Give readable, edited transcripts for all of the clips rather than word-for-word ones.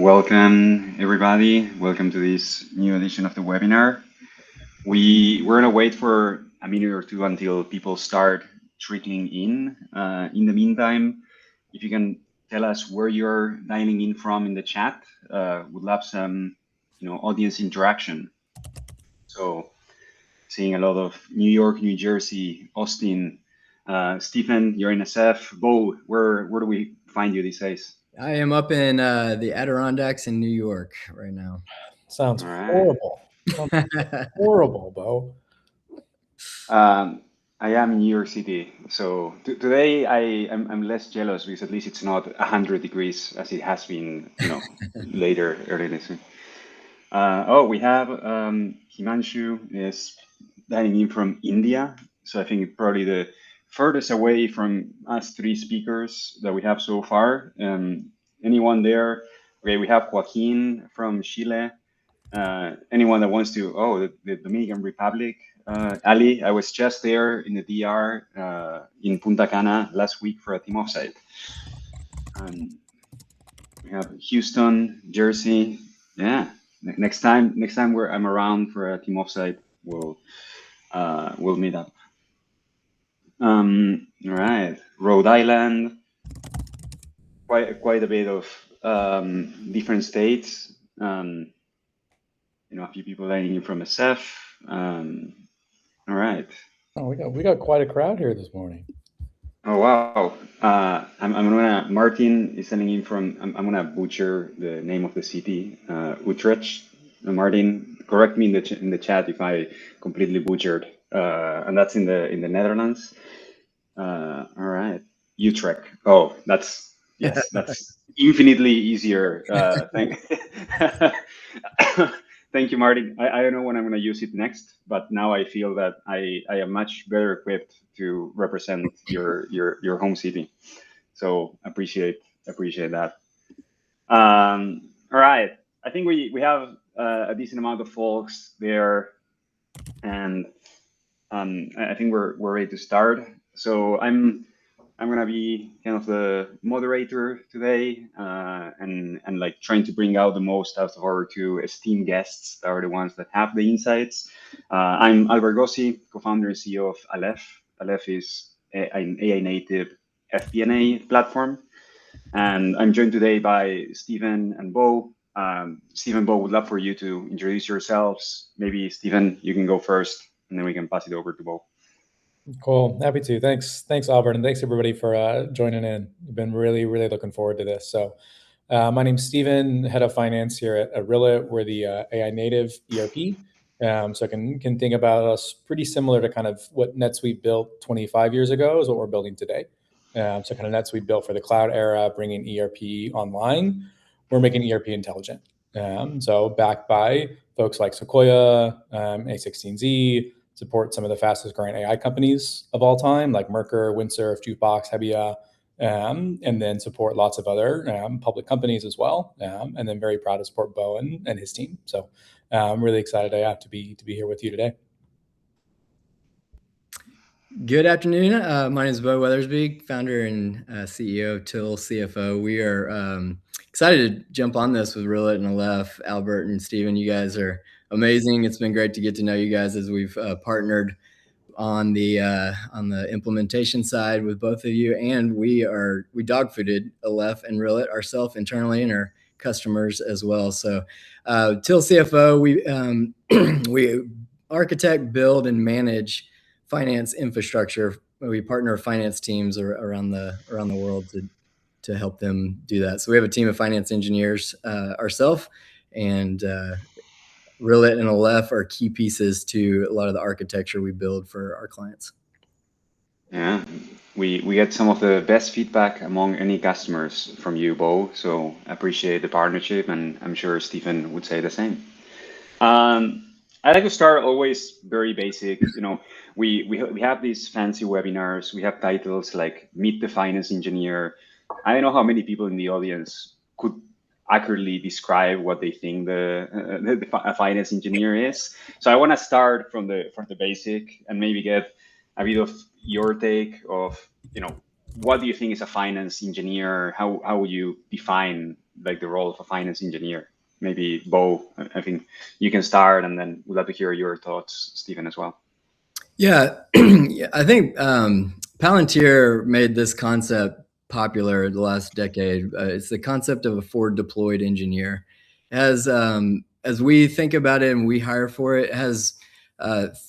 Welcome, everybody. Welcome to this new edition of the webinar. We're going to wait for a minute or two until people start trickling in. In the meantime, if you can tell us where you're dialing in from in the chat, would love some, audience interaction. So, seeing a lot of New York, New Jersey, Austin. Stephen, you're in SF. Bo, where do we find you these days? I am up in the Adirondacks in New York right now. Sounds horrible. Horrible, Bo. I am in New York City, so today I'm less jealous because at least it's not 100 degrees as it has been, later early this week. We have Himanshu is dialing in from India, so I think probably the furthest away from us three speakers that we have so far. Anyone there? Okay, we have Joaquin from Chile. Anyone that wants to? Oh, the Dominican Republic. Ali, I was just there in the DR in Punta Cana last week for a team offsite. We have Houston, Jersey. Yeah, next time I'm around for a team offsite, we'll meet up. All right, Rhode Island. Quite a bit of different states. A few people lining in from SF. All right. Oh, we got quite a crowd here this morning. Oh wow. Martin is sending in from. I'm gonna butcher the name of the city, Utrecht. Martin, correct me in the chat if I completely butchered. And that's in the Netherlands. All right, Utrecht. Oh, that's infinitely easier. Thank you, Martin. I don't know when I'm going to use it next, but now I feel that I am much better equipped to represent your home city. So appreciate that. All right, I think we have a decent amount of folks there, and I think we're ready to start. So I'm gonna be kind of the moderator today, and like trying to bring out the most out of our two esteemed guests that are the ones that have the insights. I'm Albert Gozzi, co-founder and CEO of Aleph. Aleph is an AI native FP&A platform, and I'm joined today by Stephen and Bo. Stephen, Bo, would love for you to introduce yourselves. Maybe Stephen, you can go first, and then we can pass it over to Bo. Cool, happy to. Thanks, Albert, and thanks everybody for joining in. I've been really looking forward to this. So, my name's Stephen, head of finance here at Rillet. We're the AI native ERP. So I can think about us pretty similar to kind of what NetSuite built 25 years ago is what we're building today. So kind of NetSuite built for the cloud era, bringing ERP online. We're making ERP intelligent. So backed by folks like Sequoia, A16Z, support some of the fastest growing AI companies of all time, like Mercer, Windsurf, Jukebox, Hebbia, and then support lots of other public companies as well. And then very proud to support Bo and his team. So I'm really excited to be here with you today. Good afternoon. My name is Bo Weathersbee, founder and CEO of Till CFO. We are excited to jump on this with Rillet and Aleph. Albert and Stephen, you guys are amazing. It's been great to get to know you guys as we've partnered on the implementation side with both of you, and we dog-fooded Aleph and Rillet ourselves internally and our customers as well. So, Till CFO, we architect, build, and manage finance infrastructure. We partner with finance teams around the world to help them do that. So we have a team of finance engineers ourselves, and Rillet and Aleph are key pieces to a lot of the architecture we build for our clients. Yeah, we get some of the best feedback among any customers from you, Bo. So I appreciate the partnership, and I'm sure Stephen would say the same. I like to start always very basic. We have these fancy webinars. We have titles like Meet the Finance Engineer. I don't know how many people in the audience could accurately describe what they think a finance engineer is. So I want to start from the basic and maybe get a bit of your take of, what do you think is a finance engineer? How would you define like the role of a finance engineer? Maybe Bo, I think you can start, and then we'd love to hear your thoughts, Stephen, as well. Yeah, I think Palantir made this concept popular the last decade. It's the concept of a forward deployed engineer. As we think about it and we hire for it, it has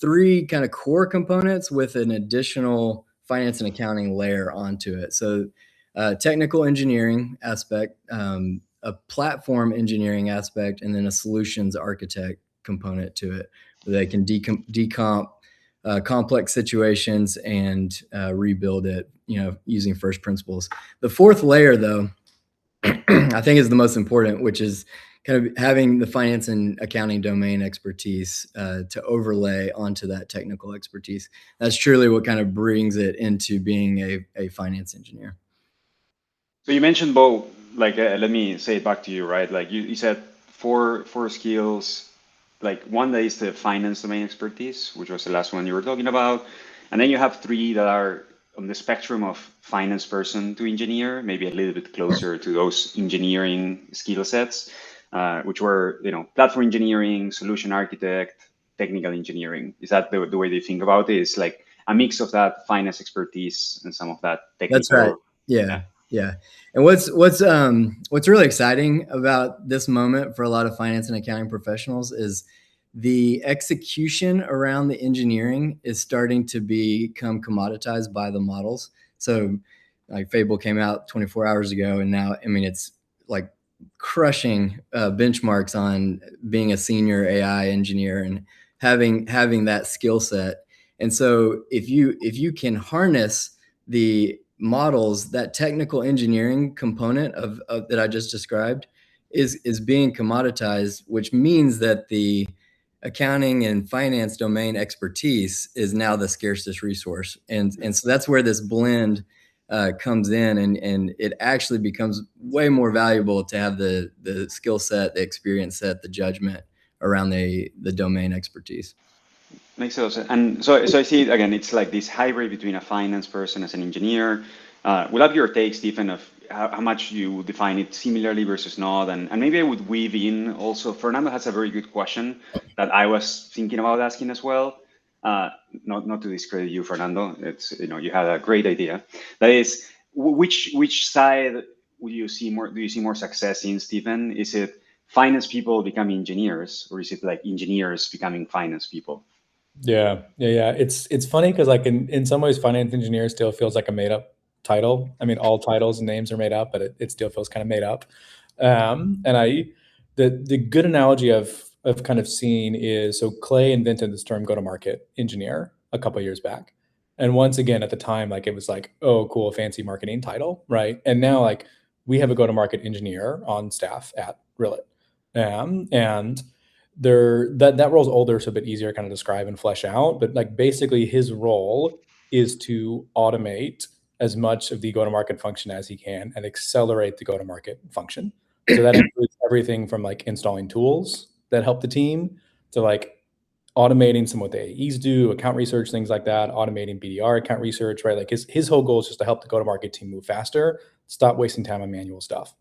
three kind of core components with an additional finance and accounting layer onto it. So technical engineering aspect, a platform engineering aspect, and then a solutions architect component to it, where they can decomp complex situations and rebuild it, using first principles. The fourth layer, though, I think is the most important, which is kind of having the finance and accounting domain expertise to overlay onto that technical expertise. That's truly what kind of brings it into being a finance engineer. So you mentioned, Bo, like, let me say it back to you, right? Like you said four skills, like one that is the finance domain expertise, which was the last one you were talking about. And then you have three that are on the spectrum of finance person to engineer, maybe a little bit closer to those engineering skill sets, which were, platform engineering, solution architect, technical engineering. Is that the way they think about it? It's like a mix of that finance expertise and some of that technical. That's right. Yeah. And what's really exciting about this moment for a lot of finance and accounting professionals is the execution around the engineering is starting to become commoditized by the models. So like Fable came out 24 hours ago, and now, it's like crushing benchmarks on being a senior AI engineer and having that skill set. And so if you can harness the models, that technical engineering component of that I just described is being commoditized, which means that the accounting and finance domain expertise is now the scarcest resource. And so that's where this blend comes in, and it actually becomes way more valuable to have the skill set, the experience set, the judgment around the domain expertise. Makes sense. And so I see it again, it's like this hybrid between a finance person as an engineer. We'll have your take, Stephen, of how much you define it similarly versus not. And maybe I would weave in also, Fernando has a very good question that I was thinking about asking as well. Not to discredit you, Fernando. It's, you had a great idea. That is, which side do you see more success in, Stephen? Is it finance people becoming engineers, or is it like engineers becoming finance people? Yeah. It's funny because like in some ways, finance engineer still feels like a made up title. All titles and names are made up, but it still feels kind of made up. And the good analogy of kind of seeing is, so Clay invented this term go-to-market engineer a couple of years back. And once again, at the time, like it was like, oh, cool, fancy marketing title, right? And now like we have a go-to-market engineer on staff at Rillet. And that role's older, so a bit easier to kind of describe and flesh out. But like basically his role is to automate as much of the go-to-market function as he can and accelerate the go-to-market function. So that includes everything from like installing tools that help the team to like automating some of what the AEs do, account research, things like that, automating BDR account research, right? Like his whole goal is just to help the go-to-market team move faster, stop wasting time on manual stuff.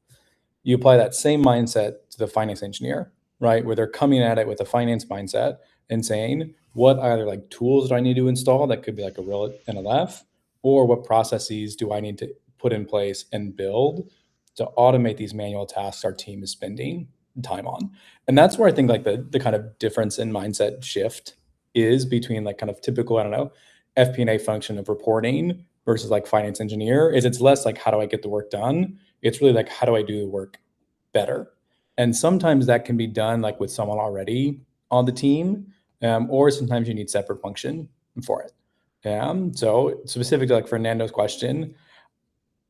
You apply that same mindset to the finance engineer, right? Where they're coming at it with a finance mindset and saying, what either like tools do I need to install? That could be like a Rillet and Aleph, or what processes do I need to put in place and build to automate these manual tasks our team is spending time on. And that's where I think like the kind of difference in mindset shift is between like kind of typical, FP&A function of reporting versus like finance engineer. Is it's less like, how do I get the work done? It's really like, how do I do the work better? And sometimes that can be done like with someone already on the team, or sometimes you need separate function for it. So specific to like Fernando's question,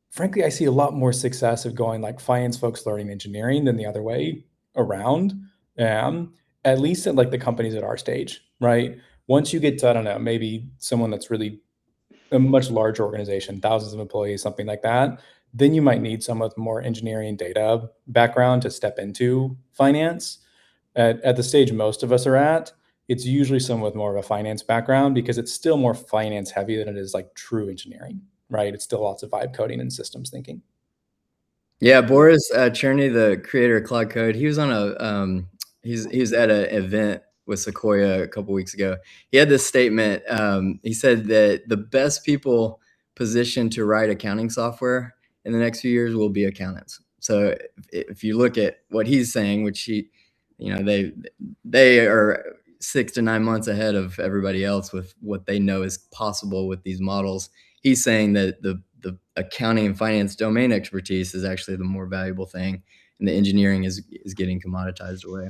frankly, I see a lot more success of going like finance folks learning engineering than the other way around, at least at like the companies at our stage, right? Once you get to, I don't know, maybe someone that's really a much larger organization, thousands of employees, something like that, then you might need someone with more engineering data background to step into finance. At the stage most of us are at, it's usually someone with more of a finance background because it's still more finance heavy than it is like true engineering, right? It's still lots of vibe coding and systems thinking. Yeah, Boris Cherny, the creator of Claude Code, he was on a he was at an event with Sequoia a couple weeks ago. He had this statement. He said that the best people positioned to write accounting software in the next few years will be accountants. So if you look at what he's saying, which he, they are 6 to 9 months ahead of everybody else with what they know is possible with these models. He's saying that the accounting and finance domain expertise is actually the more valuable thing, and the engineering is getting commoditized away.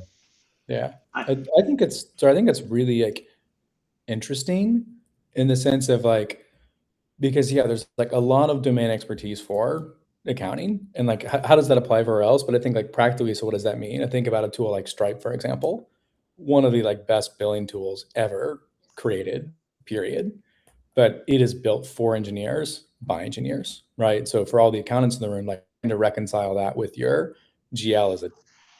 Yeah, I think it's really like interesting in the sense of like, because there's like a lot of domain expertise for accounting, and like how does that apply everywhere else? But I think like practically, so what does that mean? I think about a tool like Stripe, for example, one of the like best billing tools ever created, period. But it is built for engineers by engineers, right? So for all the accountants in the room, like to reconcile that with your GL as a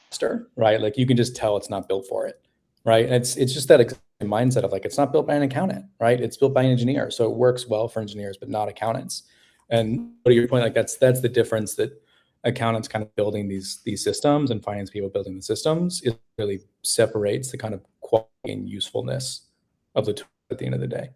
tester, right? Like you can just tell it's not built for it, right? And it's just that mindset of like, it's not built by an accountant, right? It's built by an engineer. So it works well for engineers, but not accountants. And to your point, like that's the difference, that accountants kind of building these systems and finance people building the systems, it really separates the kind of quality and usefulness of the tool at the end of the day.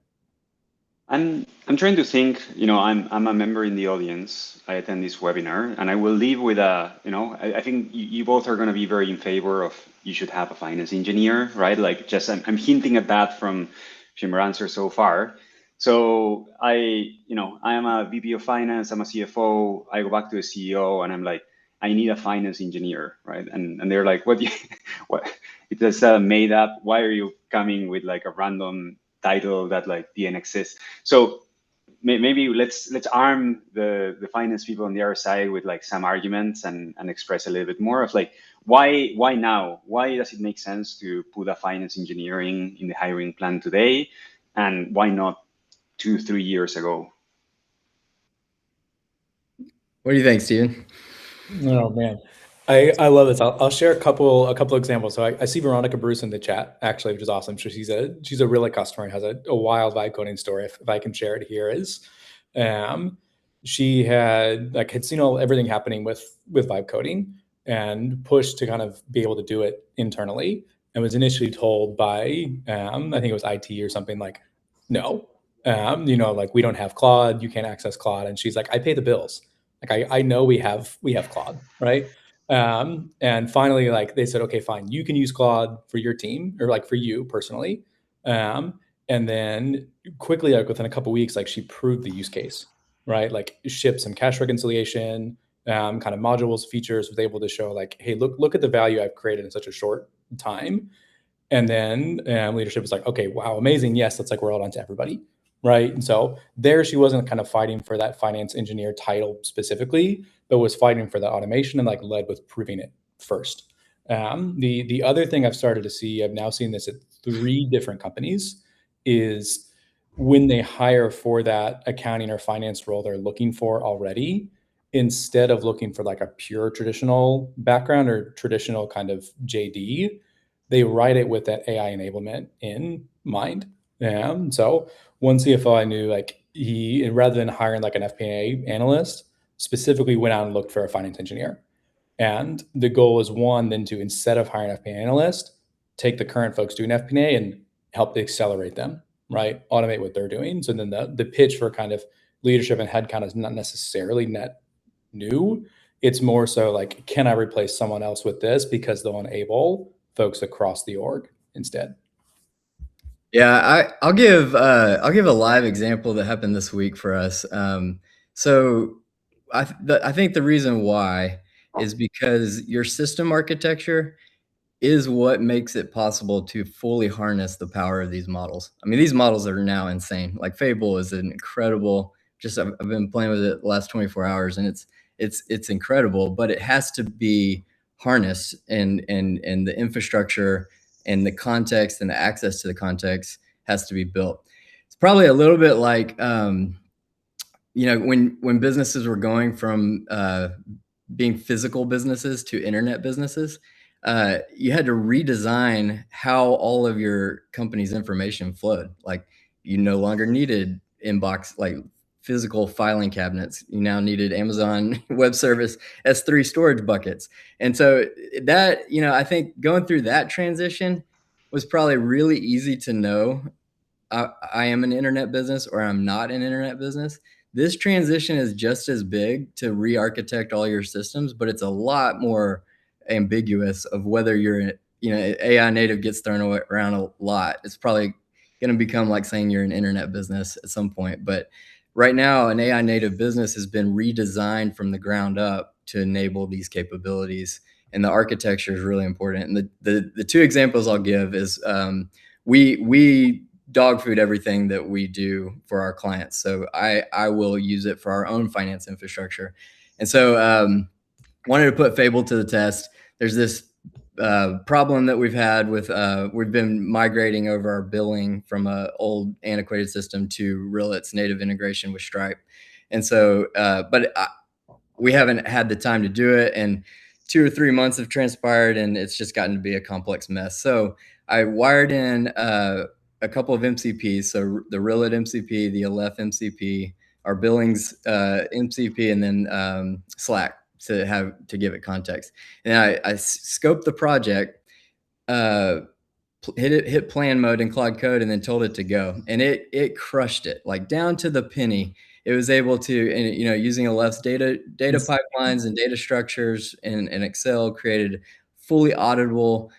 I'm trying to think, I'm a member in the audience. I attend this webinar, and I will leave with I think you both are going to be very in favor of you should have a finance engineer, right? Like just I'm hinting at that from your answer so far. So I am a VP of finance, I'm a CFO, I go back to a CEO and I'm like, I need a finance engineer, right? And they're like, what it is made up. Why are you coming with like a random title that like didn't exist? So maybe let's arm the finance people on the other side with like some arguments and express a little bit more of like why now? Why does it make sense to put a finance engineering in the hiring plan today, and why not 2-3 years ago? What do you think, Steven? Oh man, I love this. I'll share a couple examples. So I see Veronica Bruce in the chat actually, which is awesome. So she's a Rillet customer and has a wild vibe coding story. If I can share it here, is she had seen everything happening with vibe coding and pushed to kind of be able to do it internally, and was initially told by I think it was IT or something like, no, like we don't have Claude, you can't access Claude. And she's like, I pay the bills. Like I know we have Claude, right? And finally, like they said, okay, fine, you can use Claude for your team or like for you personally. And then quickly, like within a couple of weeks, like she proved the use case, right? Like shipped some cash reconciliation, kind of modules, features, was able to show like, hey, look at the value I've created in such a short time. And then leadership was like, okay, wow, amazing. Yes, let's like roll it onto everybody. Right. And so there she wasn't kind of fighting for that finance engineer title specifically, but was fighting for the automation and like led with proving it first. The other thing I've started to see, I've now seen this at 3 different companies, is when they hire for that accounting or finance role they're looking for already, instead of looking for like a pure traditional background or traditional kind of JD, they write it with that AI enablement in mind. So one CFO I knew, like he, rather than hiring like an FP&A analyst, specifically went out and looked for a finance engineer. And the goal is one, then to, instead of hiring an FP&A analyst, take the current folks doing FP&A and help accelerate them, right? Automate what they're doing. So then the pitch for kind of leadership and headcount is not necessarily net new. It's more so like, can I replace someone else with this because they'll enable folks across the org instead? Yeah, I'll give a live example that happened this week for us. So I think the reason why is because your system architecture is what makes it possible to fully harness the power of these models. I mean, these models are now insane. Like Fable is an incredible. I've been playing with it the last 24 hours, and it's incredible. But it has to be harnessed, and the infrastructure and the context and the access to the context has to be built. It's probably a little bit like when businesses were going from being physical businesses to internet businesses. You had to redesign how all of your company's information flowed. Like you no longer needed inbox, like physical filing cabinets. You now needed Amazon Web Service S3 storage buckets. And so that, I think going through that transition was probably really easy to know I am an internet business or I'm not an internet business. This transition is just as big to re-architect all your systems, but it's a lot more ambiguous of whether you're, AI native gets thrown around a lot. It's probably going to become like saying you're an internet business at some point. But right now, an AI native business has been redesigned from the ground up to enable these capabilities. And the architecture is really important. And the two examples I'll give is we dog food everything that we do for our clients. So I will use it for our own finance infrastructure. And so wanted to put Fable to the test. There's this problem that we've had with, we've been migrating over our billing from an old antiquated system to Rillet's native integration with Stripe. And so, we haven't had the time to do it. And 2 or 3 months have transpired and it's just gotten to be a complex mess. So I wired in a couple of MCPs, so the Rillet MCP, the Aleph MCP, our billings MCP, and then Slack to give it context. And I scoped the project, hit plan mode in Claude Code, and then told it to go, and it crushed it, like down to the penny. It was able to, and using Aleph's data pipelines and data structures in Excel, created fully auditable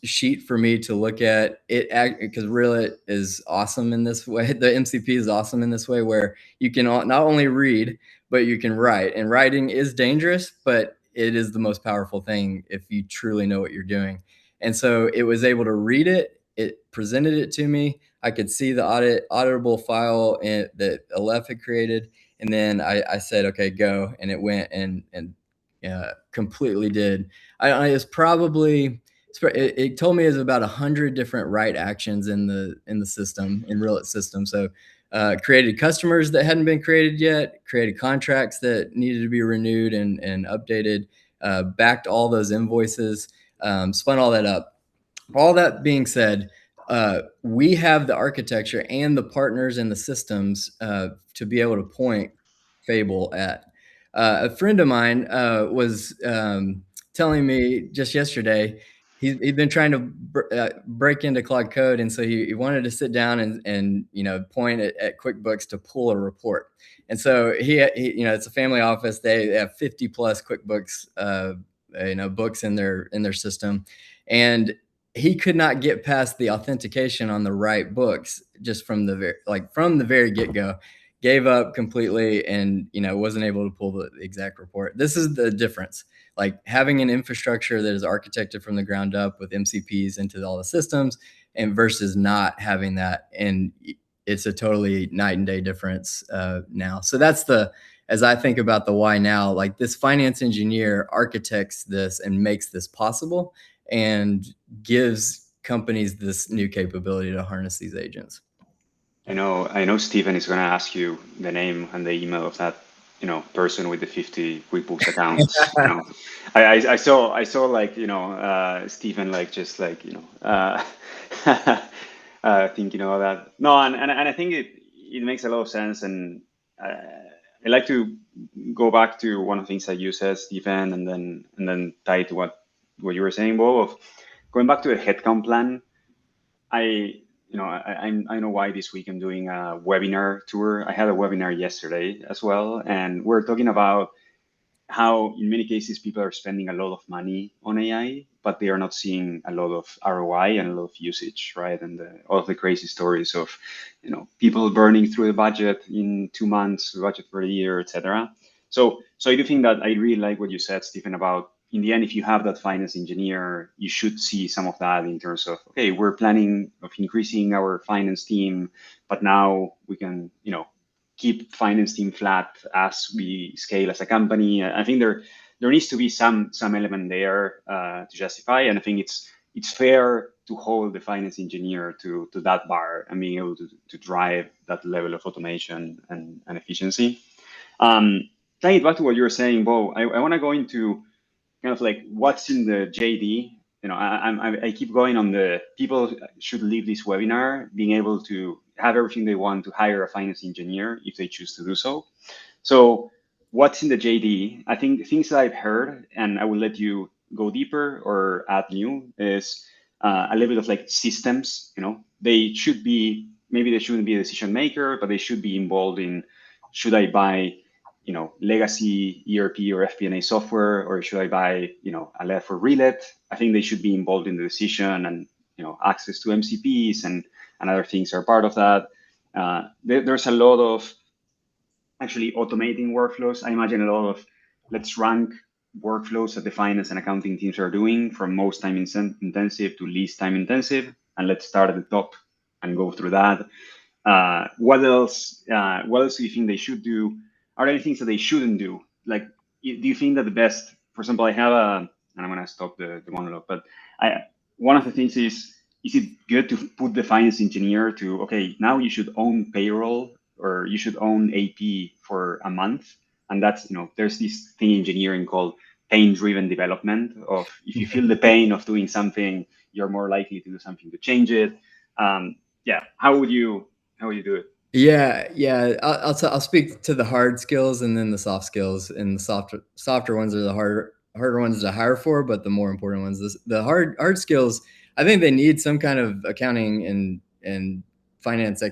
sheet for me to look at it, because Rillet is awesome in this way. The MCP is awesome in this way, where you can not only read, but you can write. And writing is dangerous, but it is the most powerful thing if you truly know what you're doing. And so it was able to read it. It presented it to me. I could see the auditable file that Aleph had created. And then I said, okay, go. And it went and completely did. It told me it was about 100 different write actions in the system, in Rillet system. So created customers that hadn't been created yet, created contracts that needed to be renewed and updated, backed all those invoices, spun all that up. All that being said, we have the architecture and the partners and the systems to be able to point Fable at. A friend of mine was telling me just yesterday, he'd been trying to break into Claude Code, and so he wanted to sit down and point at QuickBooks to pull a report. And so he it's a family office. They have 50 plus QuickBooks books in their system, and he could not get past the authentication on the right books just from the very get-go. Gave up completely and wasn't able to pull the exact report. This is the difference. Like having an infrastructure that is architected from the ground up with MCPs into all the systems, and versus not having that. And it's a totally night and day difference now. So that's as I think about the why now, like this finance engineer architects this and makes this possible and gives companies this new capability to harness these agents. I know Stephen is going to ask you the name and the email of that, person with the 50 QuickBooks accounts. I saw like, Stephen, like, just like, thinking about that. No, and I think it makes a lot of sense. And I like to go back to one of the things that you said, Stephen, and then tie to what you were saying, Bo, of going back to the headcount plan. I know why this week I'm doing a webinar tour. I had a webinar yesterday as well, and we're talking about how in many cases people are spending a lot of money on AI, but they are not seeing a lot of ROI and a lot of usage, right? And all of the crazy stories of, people burning through the budget in 2 months, the budget for a year, etc. So I do think that I really like what you said, Stephen, about in the end, if you have that finance engineer, you should see some of that in terms of, okay, we're planning of increasing our finance team, but now we can, keep finance team flat as we scale as a company. I think there needs to be some element there to justify, and I think it's fair to hold the finance engineer to that bar and being able to drive that level of automation and efficiency. Tying it back to what you were saying, Bo, I want to go into kind of like what's in the JD. I keep going on the people should leave this webinar being able to have everything they want to hire a finance engineer if they choose to do so. So what's in the JD? I think things that I've heard, and I will let you go deeper or add new, is a little bit of like systems. They should be, maybe they shouldn't be a decision maker, but they should be involved in, should I buy, legacy ERP or FP&A software, or should I buy, Aleph or Rillet? I think they should be involved in the decision, and access to MCPs and other things are part of that. There's a lot of actually automating workflows. I imagine a lot of let's rank workflows that the finance and accounting teams are doing from most time intensive to least time intensive, and let's start at the top and go through that. What else? What else do you think they should do? Are there any things that they shouldn't do? Like, do you think that the best? For example, I have and I'm gonna stop the monologue, but one of the things is it good to put the finance engineer to, okay, now you should own payroll or you should own AP for a month, and that's there's this thing in engineering called pain-driven development. Of if you feel the pain of doing something, you're more likely to do something to change it. Yeah, how would you do it? Yeah. I'll speak to the hard skills and then the soft skills. And the softer ones are the harder ones to hire for, but the more important ones. The hard skills, I think they need some kind of accounting and finance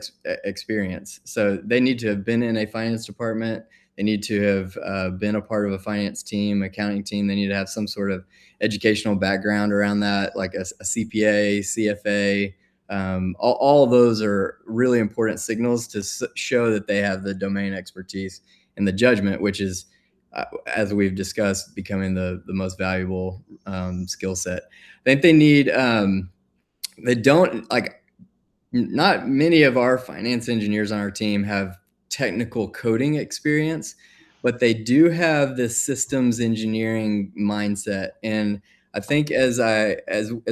experience. So they need to have been in a finance department. They need to have been a part of a finance team, accounting team. They need to have some sort of educational background around that, like a CPA, CFA. All of those are really important signals to show that they have the domain expertise and the judgment, which is, as we've discussed, becoming the most valuable skill set. I think they need, they don't, like, not many of our finance engineers on our team have technical coding experience, but they do have this systems engineering mindset. And I think as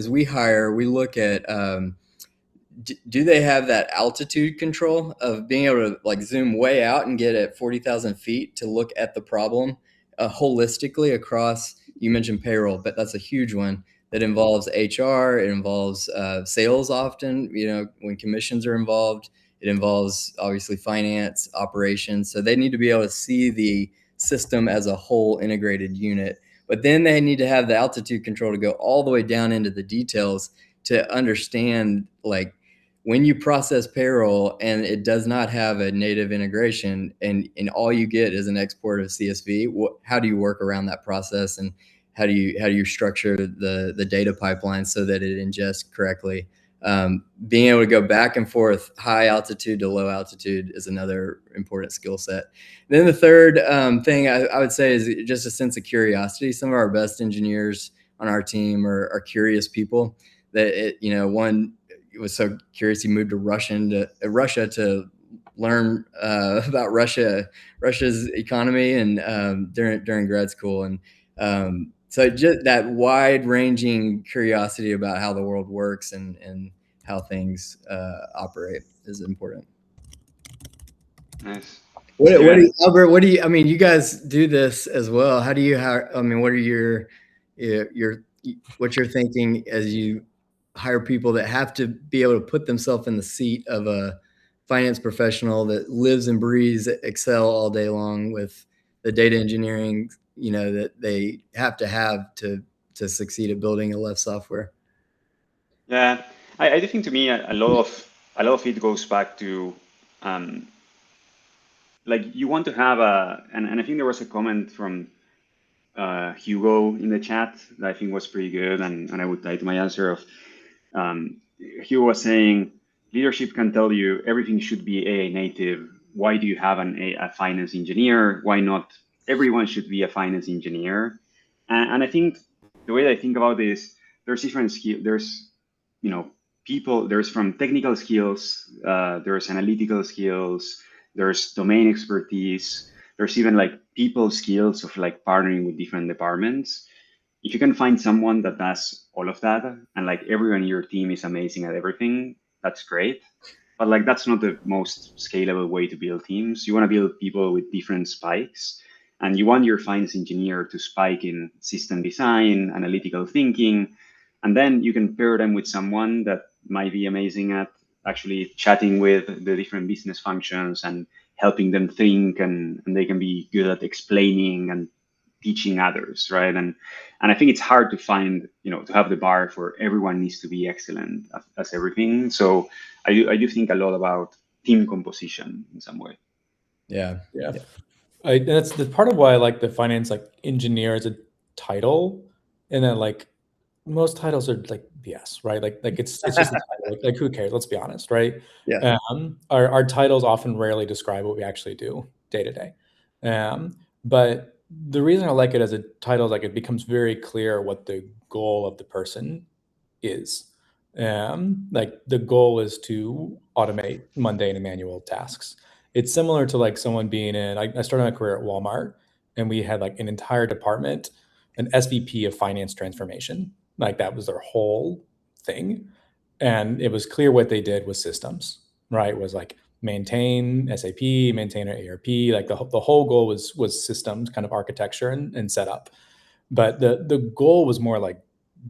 we hire, we look at, do they have that altitude control of being able to like zoom way out and get at 40,000 feet to look at the problem holistically across, you mentioned payroll, but that's a huge one that involves HR. It involves sales often, when commissions are involved. It involves obviously finance, operations. So they need to be able to see the system as a whole integrated unit. But then they need to have the altitude control to go all the way down into the details to understand, like, when you process payroll and it does not have a native integration and all you get is an export of CSV, how do you work around that process, and how do you structure the data pipeline so that it ingests correctly? Being able to go back and forth, high altitude to low altitude, is another important skill set. Then the third thing I would say is just a sense of curiosity. Some of our best engineers on our team are curious people. That one was so curious he moved to Russia to learn about Russia's economy and during grad school, and so just that wide-ranging curiosity about how the world works and how things operate is important. Nice. Albert, you guys do this as well. How do you what are what's your thinking as you hire people that have to be able to put themselves in the seat of a finance professional that lives and breathes Excel all day long with the data engineering, that they have to succeed at building Aleph software? Yeah, I do think, to me, a lot of it goes back to like, you want to have and I think there was a comment from Hugo in the chat that I think was pretty good, and I would tie to my answer of Hugo was saying leadership can tell you everything should be AI native. Why do you have a finance engineer? Why not everyone should be a finance engineer? And I think the way that I think about this, there's different skills. There's people. There's from technical skills. There's analytical skills. There's domain expertise. There's even like people skills of like partnering with different departments. If you can find someone that does all of that, and like everyone in your team is amazing at everything, that's great. But like, that's not the most scalable way to build teams. You want to build people with different spikes, and you want your finance engineer to spike in system design, analytical thinking, and then you can pair them with someone that might be amazing at actually chatting with the different business functions and helping them think, and they can be good at explaining and teaching others, right? And I think it's hard to find, to have the bar for everyone needs to be excellent as everything. So I do think a lot about team composition in some way. Yeah. That's the part of why I like the finance engineer as a title, and then most titles are BS, right? Like it's just a title. Like who cares? Let's be honest, right? Yeah. Our titles often rarely describe what we actually do day to day. But the reason I like it as a title is it becomes very clear what the goal of the person is. The goal is to automate mundane and manual tasks. It's similar to someone being I started my career at Walmart, and we had an entire department, an SVP of finance transformation. That was their whole thing. And it was clear what they did was systems, right? It was maintain SAP, maintain our ERP. The whole goal was systems kind of architecture and setup. But the goal was more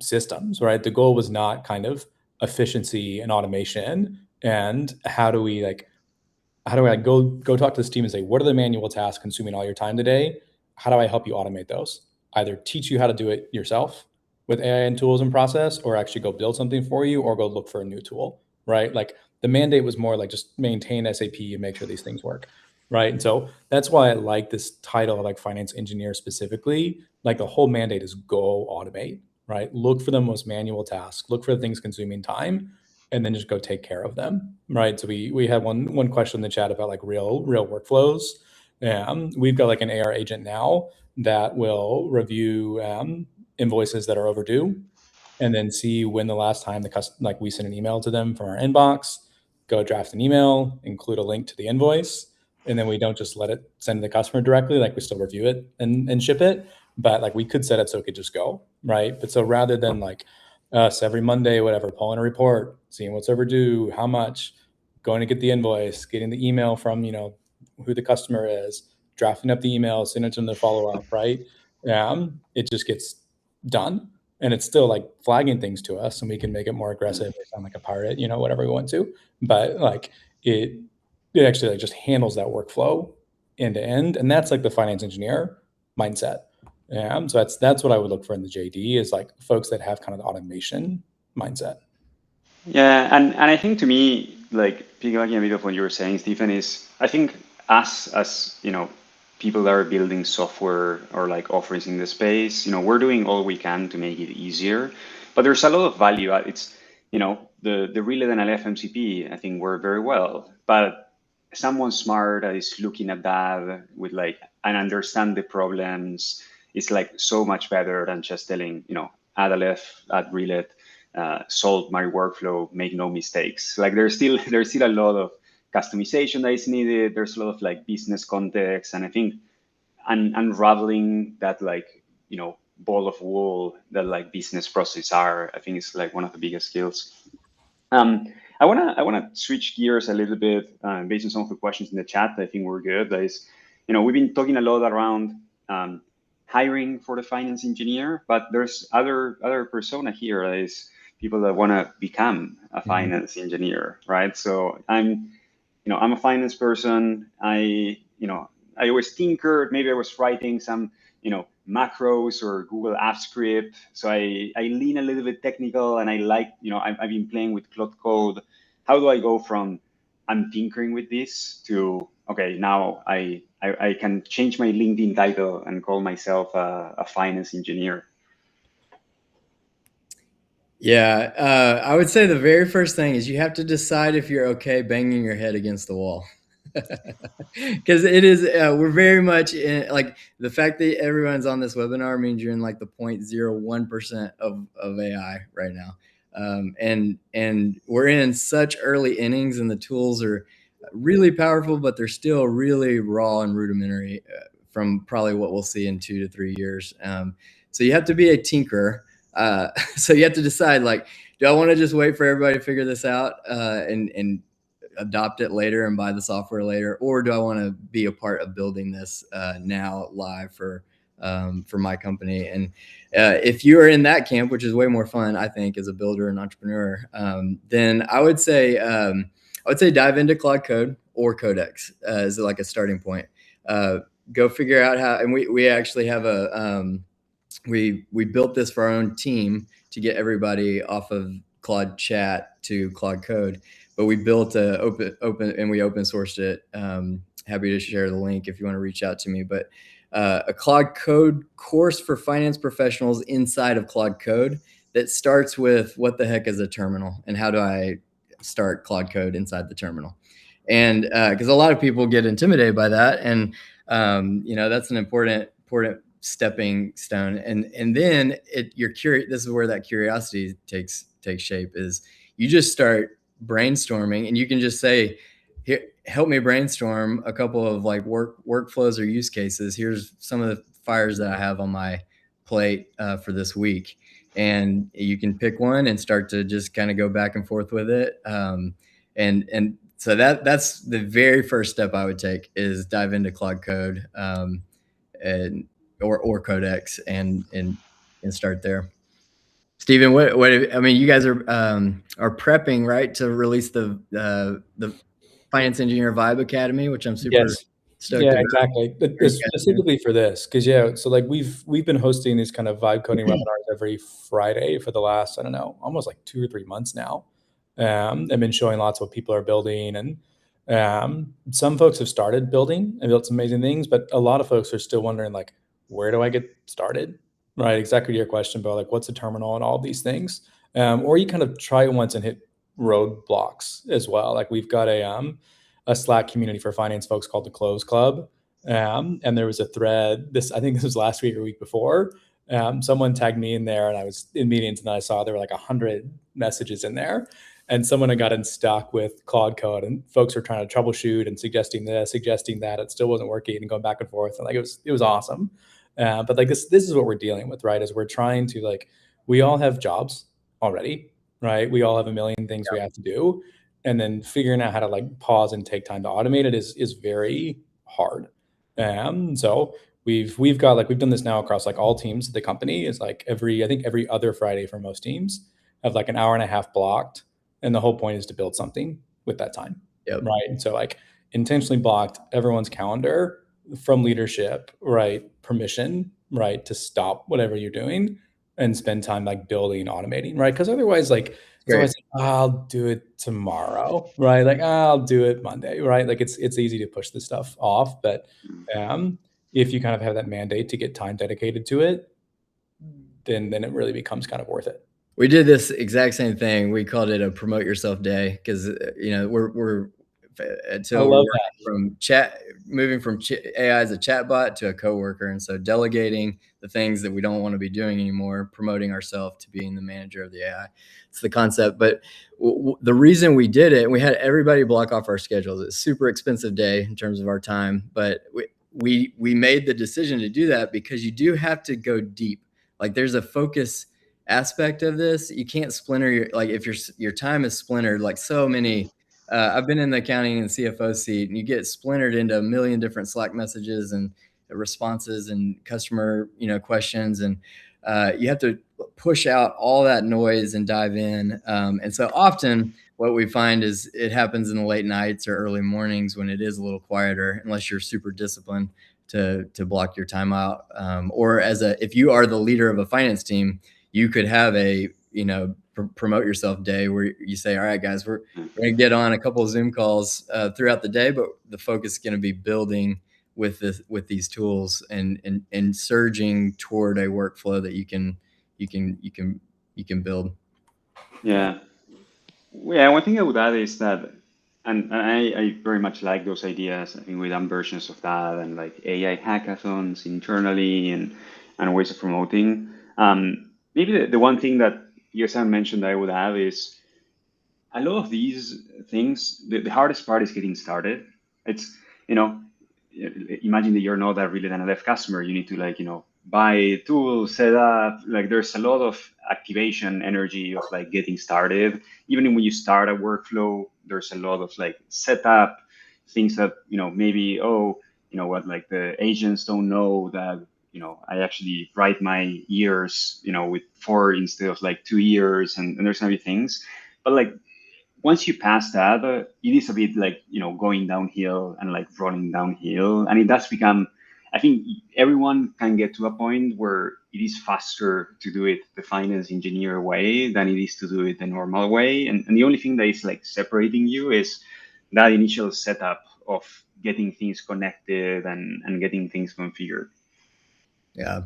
systems, right? The goal was not kind of efficiency and automation. And how do I go talk to this team and say, what are the manual tasks consuming all your time today? How do I help you automate those? Either teach you how to do it yourself with AI and tools and process, or actually go build something for you, or go look for a new tool, right? The mandate was more just maintain SAP and make sure these things work, right? And so that's why I like this title of finance engineer specifically. The whole mandate is go automate, right? Look for the most manual tasks, look for the things consuming time, and then just go take care of them, right? So we had one question in the chat about real workflows. We've got an AR agent now that will review invoices that are overdue, and then see when the last time we sent an email to them from our inbox, go draft an email, include a link to the invoice, and then we don't just let it send to the customer directly. We still review it and ship it, but we could set it so it could just go, right? But so rather than us every Monday, whatever, pulling a report, seeing what's overdue, how much, going to get the invoice, getting the email from who the customer is, drafting up the email, sending it to them to follow up, right? It just gets done, and it's still flagging things to us, and we can make it more aggressive or sound like a pirate, whatever we want to. But it actually just handles that workflow end to end, and that's the finance engineer mindset. So that's what I would look for in the JD is folks that have kind of the automation mindset. Yeah, and I think to me, piggybacking a bit of what you were saying, Stephen, is I think us as people that are building software or offerings in the space, we're doing all we can to make it easier. But there's a lot of value. It's the Rillet and Aleph MCP, I think work very well. But someone smart that is looking at that with and understand the problems is so much better than just telling add Aleph, add Rillet, solve my workflow, make no mistakes. There's still a lot of customization that is needed. There's a lot of business context, and I think unraveling that ball of wool that business processes are, I think is one of the biggest skills. I wanna switch gears a little bit based on some of the questions in the chat. I think we're good. That is, we've been talking a lot around hiring for the finance engineer, but there's other persona here that is people that want to become a finance engineer, right? So I'm a finance person. I always tinkered. Maybe I was writing some, macros or Google Apps script. So I lean a little bit technical, and I I've been playing with Claude Code. How do I go from I'm tinkering with this to, okay, now I can change my LinkedIn title and call myself a finance engineer? Yeah, I would say the very first thing is you have to decide if you're okay banging your head against the wall. Because it is, we're very much in the fact that everyone's on this webinar means you're in the 0.01% of AI right now. And we're in such early innings, and the tools are really powerful, but they're still really raw and rudimentary from probably what we'll see in 2 to 3 years. So you have to be a tinkerer. So you have to decide, do I want to just wait for everybody to figure this out and adopt it later and buy the software later, or do I want to be a part of building this now live for for my company. And if you are in that camp, which is way more fun, I think, as a builder and entrepreneur, then I would say dive into Claude Code or Codex as like a starting point. Go figure out how. And we actually have we built this for our own team to get everybody off of Claude Chat to Claude Code, but we built a open and we open sourced it. Happy to share the link if you want to reach out to me. But a Claude Code course for finance professionals inside of Claude Code that starts with what the heck is a terminal and how do I start Claude Code inside the terminal. And because a lot of people get intimidated by that, and that's an important stepping stone. And then you're curious. This is where that curiosity takes shape. Is you just start brainstorming, and you can just say, "Here, help me brainstorm a couple of like workflows or use cases. Here's some of the fires that I have on my plate for this week." And you can pick one and start to just kind of go back and forth with it. And so that's the very first step I would take, is dive into Claude Code or Codex and start there. Stephen, what I mean, you guys are prepping, right, to release the Finance Engineer Vibe Academy, which I'm super stoked about. Exactly. Specifically for this, because so like we've been hosting these kind of vibe coding webinars every Friday for the last, I don't know, almost like 2 or 3 months now. I've been showing lots of what people are building, and some folks have started building and built some amazing things, but a lot of folks are still wondering, like, where do I get started? Right, exactly your question about like what's a terminal and all these things, or you kind of try it once and hit roadblocks as well. Like we've got a Slack community for finance folks called the Close Club, and there was a thread. I think this was last week or week before. Someone tagged me in there, and I was in meetings, and I saw there were like 100 messages in there, and someone had gotten stuck with Claude Code, and folks were trying to troubleshoot and suggesting this, suggesting that. It still wasn't working, and going back and forth, and like it was awesome. But like this is what we're dealing with, right? Is we're trying to, like, we all have jobs already, right? We all have a million things we have to do, and then figuring out how to like pause and take time to automate it is very hard. So we've got, like, we've done this now across like all teams of the company. Is like I think every other Friday for most teams have like an hour and a half blocked, and the whole point is to build something with that time, right? And so like intentionally blocked everyone's calendar from leadership, right? Permission, right, to stop whatever you're doing and spend time like building, automating, right? Because otherwise, like, it's always like, I'll do it tomorrow, right? Like, I'll do it Monday, right? Like it's easy to push this stuff off, but if you kind of have that mandate to get time dedicated to it, then it really becomes kind of worth it. We did this exact same thing. We called it a promote yourself day, because we're moving from AI as a chatbot to a coworker, and so delegating the things that we don't want to be doing anymore, promoting ourselves to being the manager of the AI. It's the concept. But the reason we did it, and we had everybody block off our schedules. It's a super expensive day in terms of our time, but we made the decision to do that because you do have to go deep. Like, there's a focus aspect of this. You can't splinter if your time is splintered, like so many. I've been in the accounting and CFO seat, and you get splintered into a million different Slack messages and responses and customer, questions, and you have to push out all that noise and dive in. And so often what we find is it happens in the late nights or early mornings when it is a little quieter, unless you're super disciplined to block your time out. Or if you are the leader of a finance team, you could have a, promote yourself day where you say, all right, guys, we're going to get on a couple of Zoom calls throughout the day, but the focus is going to be building with these tools and surging toward a workflow that you can build. Yeah. One thing I would add is that, and I very much like those ideas. I think we've done versions of that, and like AI hackathons internally and ways of promoting. Maybe the one thing that you guys mentioned that I would add is a lot of these things, the hardest part is getting started. It's, imagine that you're not really an Aleph customer. You need to buy tools, set up, like there's a lot of activation energy of like getting started. Even when you start a workflow, there's a lot of like setup things that, maybe, like the agents don't know that, I actually write my years, with 4 instead of like 2 years, and there's gonna be things. But like once you pass that, it is a bit like, going downhill and like running downhill. And it does become, I think everyone can get to a point where it is faster to do it the finance engineer way than it is to do it the normal way. And the only thing that is like separating you is that initial setup of getting things connected and getting things configured. Yeah.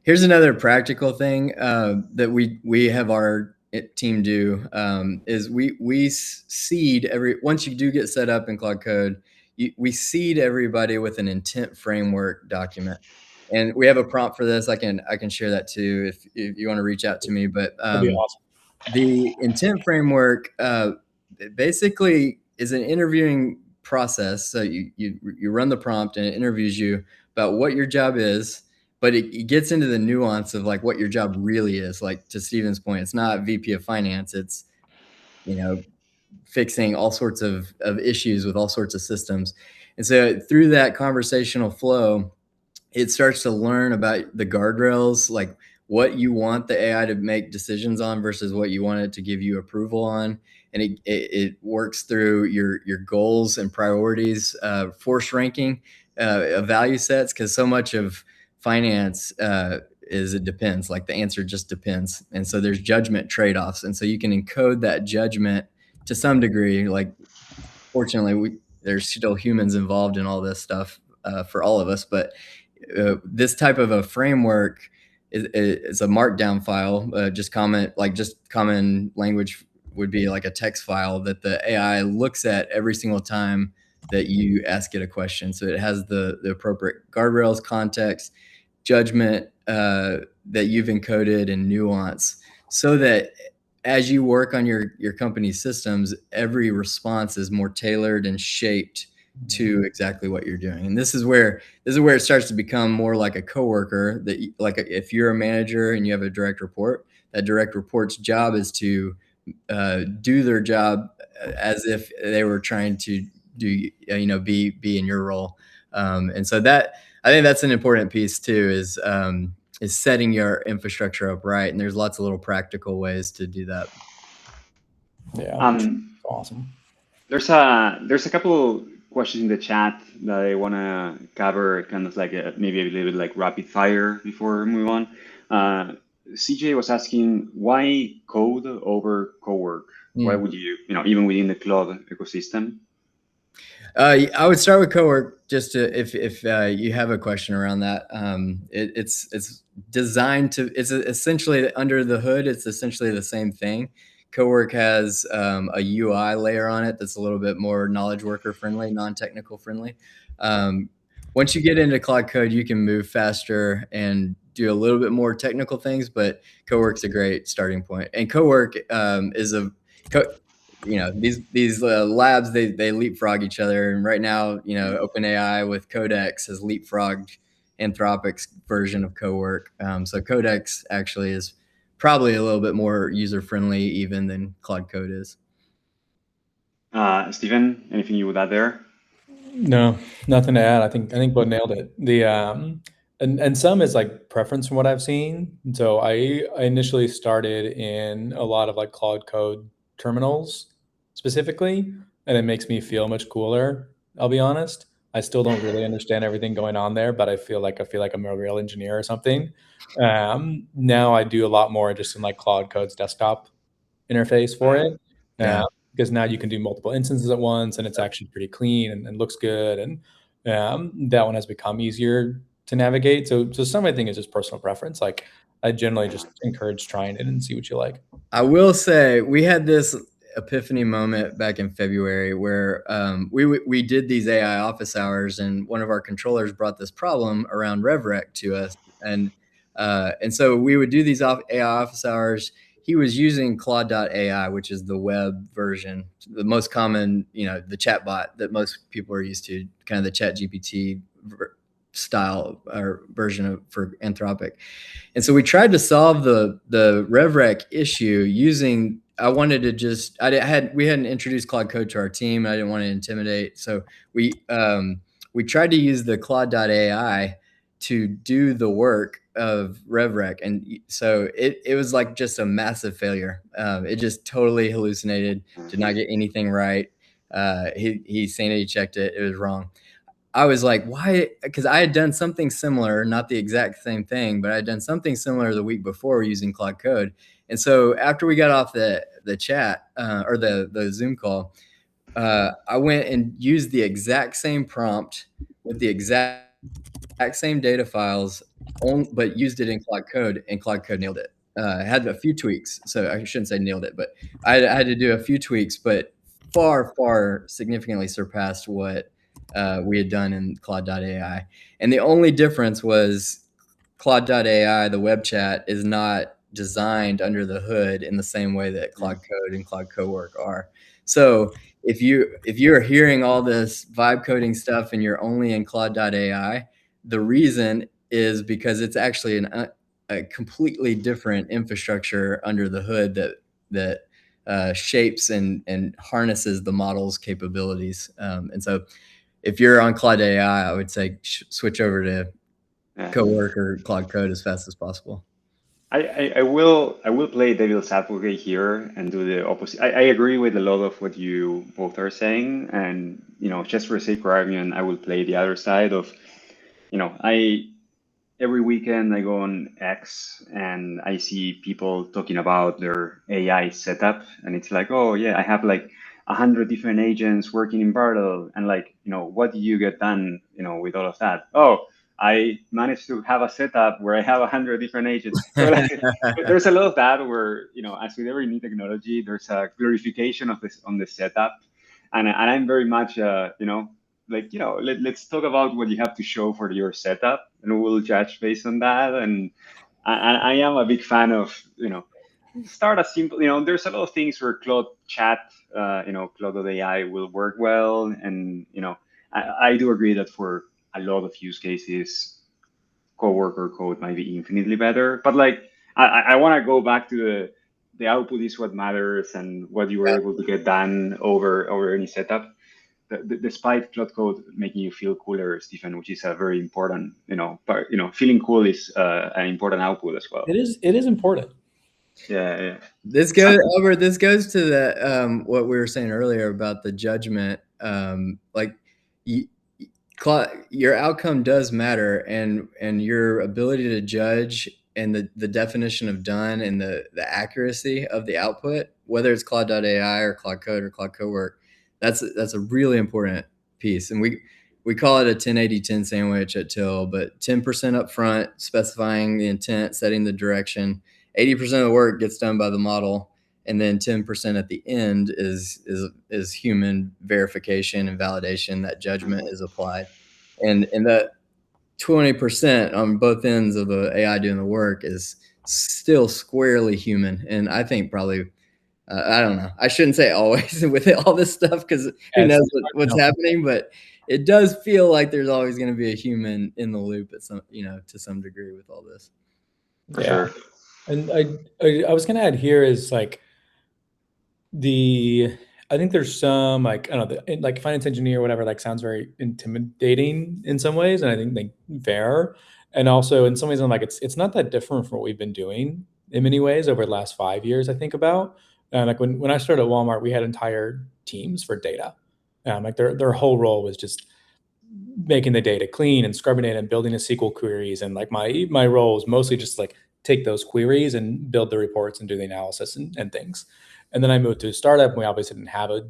Here's another practical thing that we have our team do is we seed once you do get set up in Claude Code, we seed everybody with an intent framework document, and we have a prompt for this. I can share that too if you want to reach out to me. But That'd be awesome. the intent framework basically is an interviewing process. So you run the prompt and it interviews you about what your job is. But it gets into the nuance of like what your job really is. Like to Steven's point, it's not VP of finance. It's, fixing all sorts of issues with all sorts of systems. And so through that conversational flow, it starts to learn about the guardrails, like what you want the AI to make decisions on versus what you want it to give you approval on. And it works through your goals and priorities, force ranking, value sets, because so much of finance is it depends. Like the answer just depends. And so there's judgment trade-offs. And so you can encode that judgment to some degree. Like fortunately, there's still humans involved in all this stuff for all of us. But this type of a framework is a markdown file. Just common language would be like a text file that the AI looks at every single time that you ask it a question. So it has the appropriate guardrails, context, judgment that you've encoded, and nuance, so that as you work on your company's systems, every response is more tailored and shaped to exactly what you're doing. And this is where it starts to become more like a coworker. That if you're a manager and you have a direct report, that direct report's job is to do their job as if they were trying to do, be in your role. And so that, I think that's an important piece too, is setting your infrastructure up right. And there's lots of little practical ways to do that. Yeah, awesome. There's a couple questions in the chat that I want to cover, kind of like maybe a little bit like rapid fire before we move on. CJ was asking, why code over co-work? Why would you, even within the Claude ecosystem? I would start with co-work just to, if you have a question around that. It's designed to, it's essentially under the hood, it's essentially the same thing. Co-work has a UI layer on it that's a little bit more knowledge worker friendly, non-technical friendly. Once you get into Claude Code, you can move faster and do a little bit more technical things, but co-work's a great starting point. And co-work is these labs, they leapfrog each other. And right now, OpenAI with Codex has leapfrogged Anthropic's version of co-work. So Codex actually is probably a little bit more user-friendly even than Claude Code is. Steven, anything you would add there? No, nothing to add. I think Bo nailed it. The and some is like preference from what I've seen. So I initially started in a lot of like Claude Code terminals specifically, and it makes me feel much cooler. I'll be honest. I still don't really understand everything going on there, but I feel like I'm a real engineer or something. Now I do a lot more just in like Claude Code's desktop interface for it. Yeah. Because now you can do multiple instances at once, and it's actually pretty clean and looks good. And that one has become easier to navigate. So some I think is just personal preference. Like I generally just encourage trying it and see what you like. I will say we had this epiphany moment back in February where we did these AI office hours, and one of our controllers brought this problem around RevRec to us, and so we would do these AI office hours. He was using Claude.ai, which is the web version, the most common, the chatbot that most people are used to, kind of the ChatGPT style or version for Anthropic. And so we tried to solve the RevRec issue using, we hadn't introduced Claude Code to our team. I didn't want to intimidate. So we tried to use the Claude.ai to do the work of RevRec. And so it was like just a massive failure. It just totally hallucinated, did not get anything right. He sanity checked it. It was wrong. I was like, why? Because I had done something similar, not the exact same thing, but I had done something similar the week before using Claude Code. And so after we got off the chat or the Zoom call, I went and used the exact same prompt with the exact same data files, but used it in Claude Code, and Claude Code nailed it. I had a few tweaks, so I shouldn't say nailed it, but I had to do a few tweaks, but far significantly surpassed what we had done in Claude.ai. And the only difference was Claude.ai, the web chat, is not designed under the hood in the same way that Claude Code and Claude Cowork are. So if you're hearing all this vibe coding stuff and you're only in Claude.ai, the reason is because it's actually a completely different infrastructure under the hood that shapes and harnesses the model's capabilities. And so if you're on Claude AI, I would say switch over to Cowork or Claude Code as fast as possible. I will play devil's advocate here and do the opposite. I agree with a lot of what you both are saying, and just for sake of argument, I will play the other side of, every weekend I go on X and I see people talking about their AI setup, and it's like, oh yeah, I have like 100 different agents working in parallel, and like, what do you get done, with all of that? Oh, I managed to have a setup where I have 100 different agents. So like, there's a lot of that where, as with every new technology, there's a glorification of this on the setup, and I'm very much, let's talk about what you have to show for your setup, and we'll judge based on that. And I am a big fan of, start a simple, there's a lot of things where Claude Chat, Claude.ai will work well. And, I do agree that for a lot of use cases, Coworker code might be infinitely better. But like, I want to go back to the output is what matters and what you were able to get done over any setup. Despite Claude Code making you feel cooler, Stephen, which is a very important, part, feeling cool is an important output as well. It is important. Yeah. This goes, Albert. This goes to the what we were saying earlier about the judgment. Your outcome does matter, and your ability to judge and the definition of done and the accuracy of the output, whether it's Claude.ai or Claude Code or Claude Cowork, that's a really important piece. And we call it a 10-80-10 sandwich at Till, but 10% up front, specifying the intent, setting the direction. 80% of the work gets done by the model, and then 10% at the end is human verification and validation. That judgment is applied, and that 20% on both ends of the AI doing the work is still squarely human. And I think probably, I don't know, I shouldn't say always with all this stuff, because who knows what's happening, but it does feel like there's always going to be a human in the loop at some, to some degree with all this. For sure. And I was going to add here is like I think there's some like, I don't know, like finance engineer or whatever, like sounds very intimidating in some ways. And I think they fair. And also in some ways I'm like, it's not that different from what we've been doing in many ways over the last 5 years, I think about. Like when I started at Walmart, we had entire teams for data. Like their whole role was just making the data clean and scrubbing it and building the SQL queries. And like my role is mostly just like take those queries and build the reports and do the analysis and things. And then I moved to a startup, and we obviously didn't have a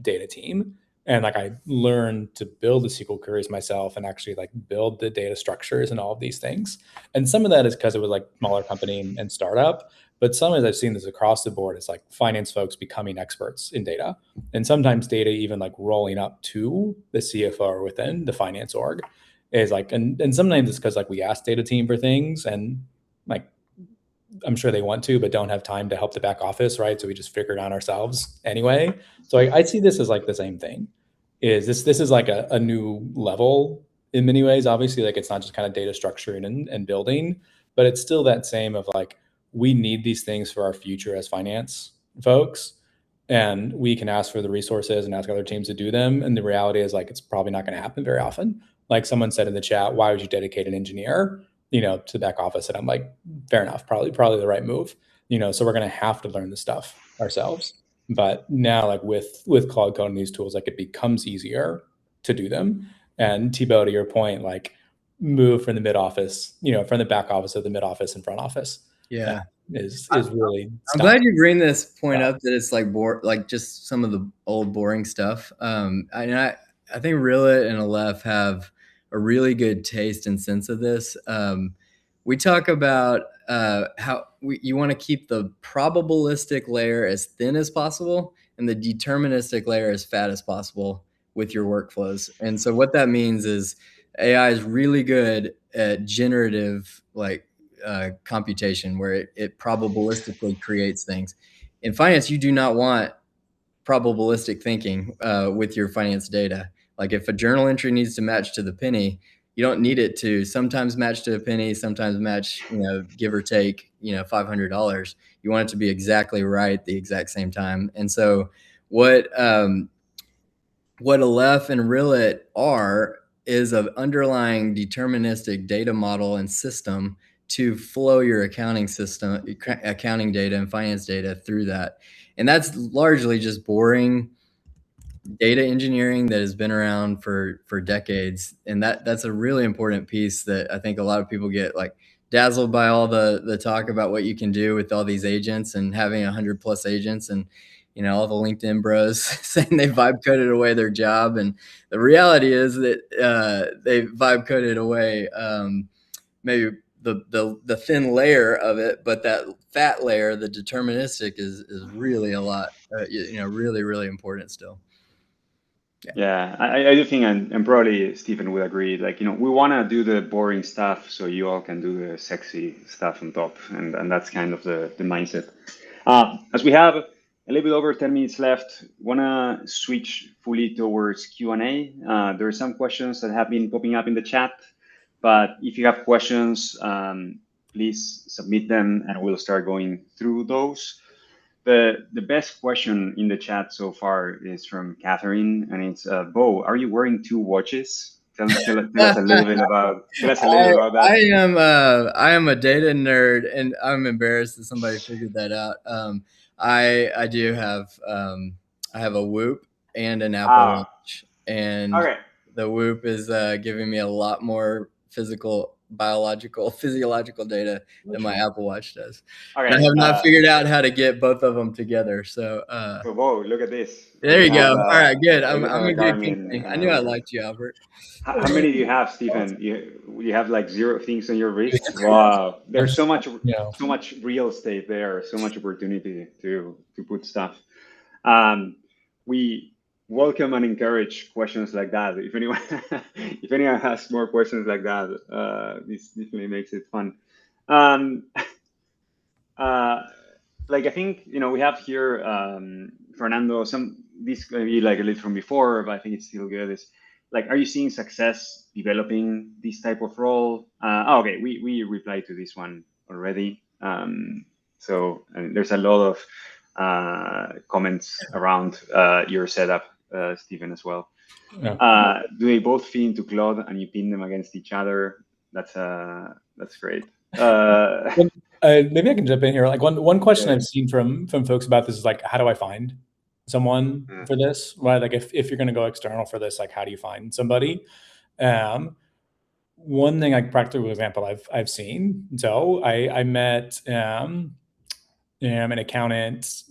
data team. And like I learned to build the SQL queries myself and actually like build the data structures and all of these things. And some of that is because it was like smaller company and startup. But some of I've seen this across the board, it's like finance folks becoming experts in data. And sometimes data even like rolling up to the CFO or within the finance org is like, and sometimes it's because like we ask data team for things, and like I'm sure they want to, but don't have time to help the back office, right? So we just figure it out ourselves anyway. So I see this as like the same thing. This is like a new level in many ways. Obviously, like it's not just kind of data structuring and building, but it's still that same of like, we need these things for our future as finance folks, and we can ask for the resources and ask other teams to do them. And the reality is like, it's probably not going to happen very often. Like someone said in the chat, why would you dedicate an engineer, to the back office? And I'm like, fair enough, probably the right move. So we're going to have to learn the stuff ourselves. But now, like with Claude Code and these tools, like it becomes easier to do them. And Thibaut, to your point, like move from the mid office, from the back office to the mid office and front office. Yeah. Is really. I'm glad you bring this point up that it's like like just some of the old boring stuff. I think Rillet and Aleph have a really good taste and sense of this. We talk about how you want to keep the probabilistic layer as thin as possible and the deterministic layer as fat as possible with your workflows. And so what that means is AI is really good at generative computation where it probabilistically creates things. In finance, you do not want probabilistic thinking with your finance data. Like if a journal entry needs to match to the penny, you don't need it to sometimes match to a penny, sometimes match, give or take, $500. You want it to be exactly right the exact same time. And so what Aleph and Rillet are is an underlying deterministic data model and system to flow your accounting data and finance data through that. And that's largely just boring data engineering that has been around for decades. And that's a really important piece that I think a lot of people get like dazzled by all the talk about what you can do with all these agents and having 100+ agents and all the LinkedIn bros saying they vibe coded away their job. And the reality is that they vibe coded away maybe the thin layer of it, but that fat layer, the deterministic, is really a lot, really, really important still. Yeah, I do think, and probably Stephen would agree, like, we want to do the boring stuff so you all can do the sexy stuff on top. And that's kind of the mindset. As we have a little bit over 10 minutes left, want to switch fully towards Q&A. There are some questions that have been popping up in the chat, but if you have questions, please submit them and we'll start going through those. The best question in the chat so far is from Catherine, and it's, Bo, are you wearing 2 watches? Tell us a little bit about that. I am a data nerd, and I'm embarrassed that somebody figured that out. I do have I have a Whoop and an Apple Watch, and the Whoop is giving me a lot more physiological data than my Apple Watch does. And I have not figured out how to get both of them together. So whoa, look at this. There you go. All right, good. I'm a good company. I knew I liked you, Albert. How many do you have, Stephen? You have like 0 things on your wrist? Wow, there's so much real estate there, so much opportunity to put stuff. We welcome and encourage questions like that. If anyone has more questions like that, this definitely makes it fun. Like I think we have here Fernando. This may be like a little from before, but I think it's still good. Is like, are you seeing success developing this type of role? Okay, we replied to this one already. So there's a lot of comments around your setup, Stephen, as well. Yeah. Do they both fit into Claude and you pin them against each other? That's great. Maybe I can jump in here. Like one question I've seen from folks about this is like, how do I find someone for this? Right? Like if you're going to go external for this, like how do you find somebody? One thing, like practical example I've seen. So I met an accountant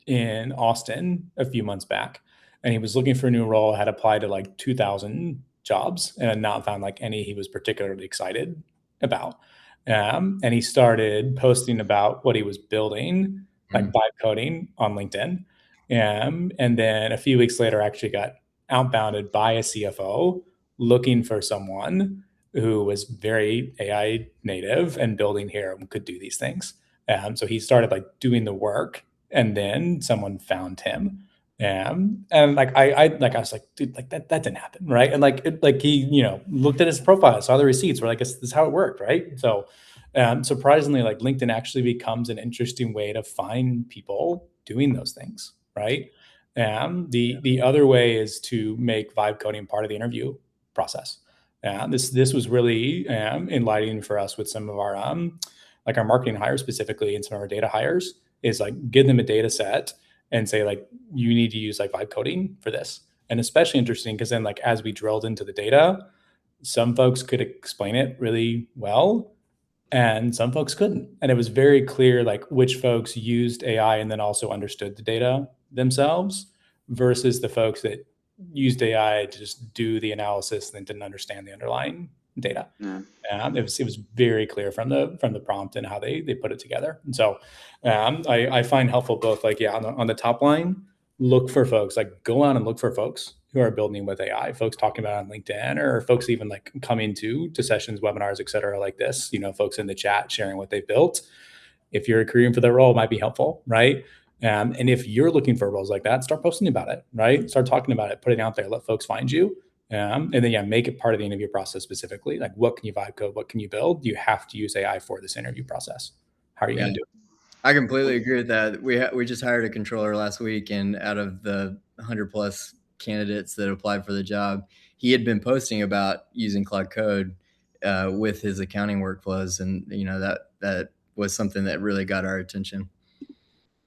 in Austin a few months back, and he was looking for a new role, had applied to like 2,000 jobs and had not found like any he was particularly excited about. And he started posting about what he was building, like vibe coding on LinkedIn. And then a few weeks later, actually got outbounded by a CFO looking for someone who was very AI native and building here and could do these things. So he started like doing the work, and then someone found him. And like I was like, dude, like that didn't happen, right? And like he looked at his profile, saw the receipts, we're like, this is how it worked, right? So surprisingly, like LinkedIn actually becomes an interesting way to find people doing those things, right? The other way is to make vibe coding part of the interview process. This was really enlightening for us with some of our like our marketing hires specifically, and some of our data hires, is like give them a data set and say like you need to use like vibe coding for this. And especially interesting because then like as we drilled into the data, some folks could explain it really well and some folks couldn't. And it was very clear like which folks used AI and then also understood the data themselves versus the folks that used AI to just do the analysis and then didn't understand the underlying data. Yeah. It was very clear from the prompt and how they put it together. And so I find helpful both like, yeah, on the top line, look for folks, like go out and look for folks who are building with AI, folks talking about it on LinkedIn, or folks even like coming to sessions, webinars, et cetera, like this, folks in the chat sharing what they built. If you're recruiting for the role, it might be helpful, right? And if you're looking for roles like that, start posting about it, right? Start talking about it, put it out there, let folks find you. And then, yeah, make it part of the interview process specifically. Like, what can you vibe code? What can you build? You have to use AI for this interview process. How are you going to do it? I completely agree with that. We just hired a controller last week, and out of the 100+ candidates that applied for the job, he had been posting about using Claude Code with his accounting workflows, and that was something that really got our attention.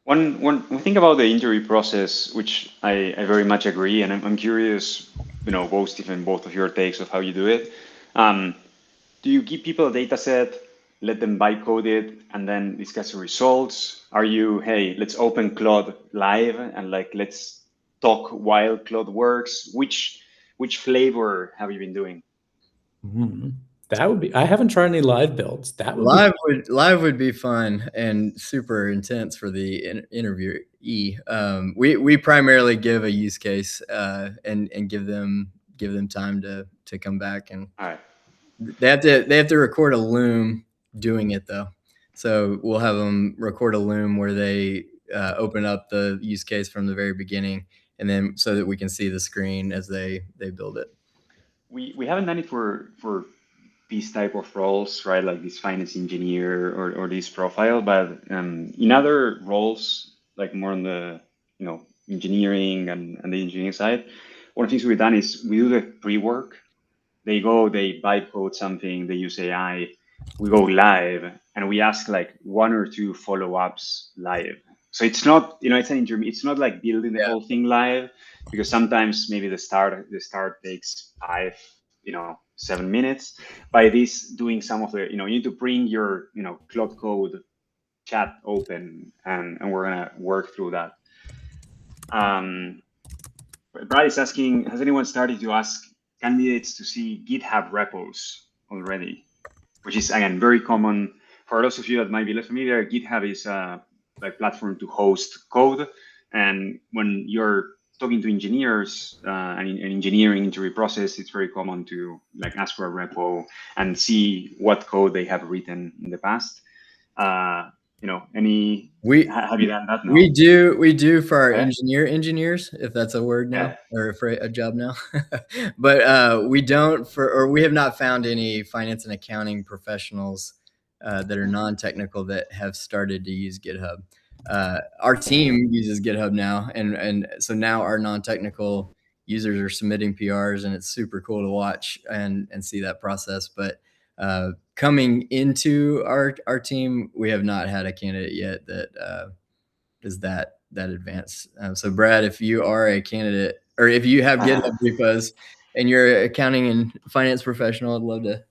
When we think about the interview process, which I very much agree, and I'm curious, both Stephen, both of your takes of how you do it. Do you give people a data set, let them vibe code it, and then discuss the results? Are you, hey, let's open Claude live and let's talk while Claude works? Which flavor have you been doing? Mm-hmm. That would be. I haven't tried any live builds. That would live would be fun and super intense for the interviewee. We primarily give a use case and give them time to come back, and all right. They have to record a loom doing it though. So we'll have them record a loom where they open up the use case from the very beginning, and then so that we can see the screen as they build it. We haven't done it for these type of roles, right? Like this finance engineer or this profile, but in other roles, like more on the engineering and the engineering side, one of the things we've done is we do the pre-work. They vibe code something, they use AI, we go live, and we ask like 1 or 2 follow-ups live. So it's not, it's an it's not like building the whole thing live, because sometimes maybe the start takes 5, 7 minutes. By this, doing some of the, you need to bring your, Claude Code chat open, and we're gonna work through that. Brad is asking, has anyone started to ask candidates to see GitHub repos already? Which is, again, very common. For those of you that might be less familiar, GitHub is a platform to host code. And when you're talking to engineers and an engineering interview process, it's very common to ask for a repo and see what code they have written in the past. Have you done that now? We do for our engineers, if that's a word now, or for a job now. But we don't we have not found any finance and accounting professionals that are non-technical that have started to use GitHub. Our team uses GitHub now, and so now our non-technical users are submitting PRs, and it's super cool to watch and see that process. But coming into our team, we have not had a candidate yet that is that advanced. So Brad, if you are a candidate, or if you have GitHub repos and you're an accounting and finance professional, I'd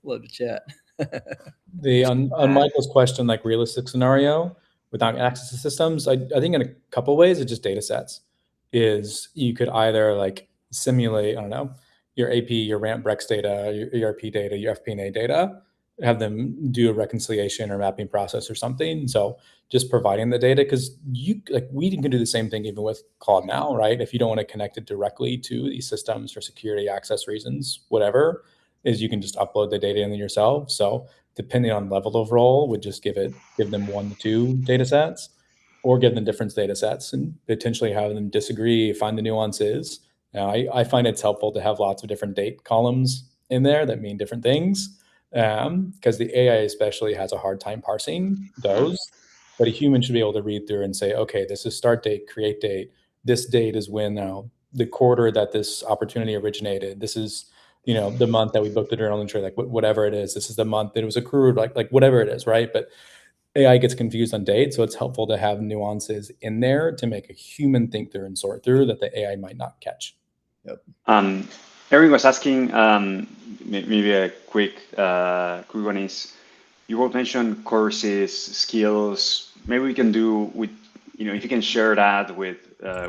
love to chat. On Michael's question, like realistic scenario without access to systems, I think in a couple of ways, it's just data sets. Is you could either simulate, I don't know, your AP, your RAMP Brex data, your ERP data, your FP&A data, have them do a reconciliation or mapping process or something. So just providing the data, because we can do the same thing even with Claude now, right? If you don't want to connect it directly to these systems for security access reasons, whatever, is you can just upload the data in yourself. So depending on level of role, would just give them 1 to 2 data sets, or give them different data sets and potentially have them disagree, find the nuances. Now, I find it's helpful to have lots of different date columns in there that mean different things, because the AI especially has a hard time parsing those. But a human should be able to read through and say, okay, this is start date, create date. This date is when the quarter that this opportunity originated. This is you know, the month that we booked the journal entry, like whatever it is, this is the month that it was accrued, like whatever it is, right? But AI gets confused on date, so it's helpful to have nuances in there to make a human think through and sort through that the AI might not catch. Yep. Eric was asking, maybe a quick one is, you both mentioned courses, skills. Maybe we can do with, you know, if you can share that with,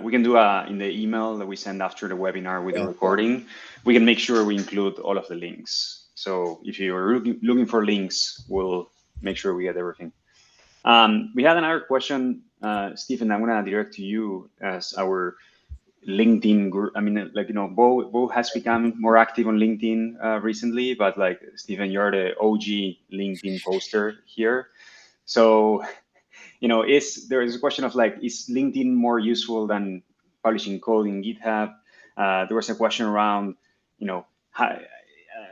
we can do in the email that we send after the webinar with the recording. We can make sure we include all of the links. So if you're looking for links, we'll make sure we get everything. We had another question, Stephen, I'm gonna direct to you as our LinkedIn group. I mean, like, you know, Bo has become more active on LinkedIn recently, but like, Stephen, you're the OG LinkedIn poster here. So, you know, there is a question of like, is LinkedIn more useful than publishing code in GitHub? There was a question around, you know,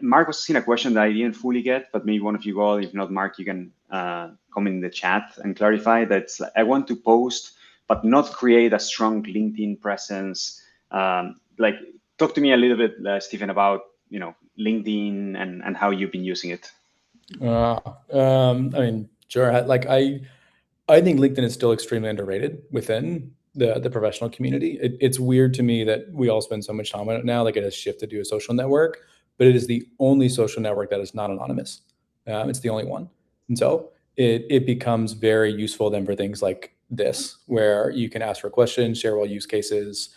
Mark was asking a question that I didn't fully get, but maybe one of you all, if not Mark, you can comment in the chat and clarify that. I want to post, but not create a strong LinkedIn presence. Like, talk to me a little bit, Stephen, about, you know, LinkedIn and how you've been using it. I mean, sure. Like I think LinkedIn is still extremely underrated within the professional community. It's weird to me that we all spend so much time on it now. Like, it has shifted to a social network, but it is the only social network that is not anonymous. It's the only one. And so it becomes very useful then for things like this, where you can ask for questions, share well use cases.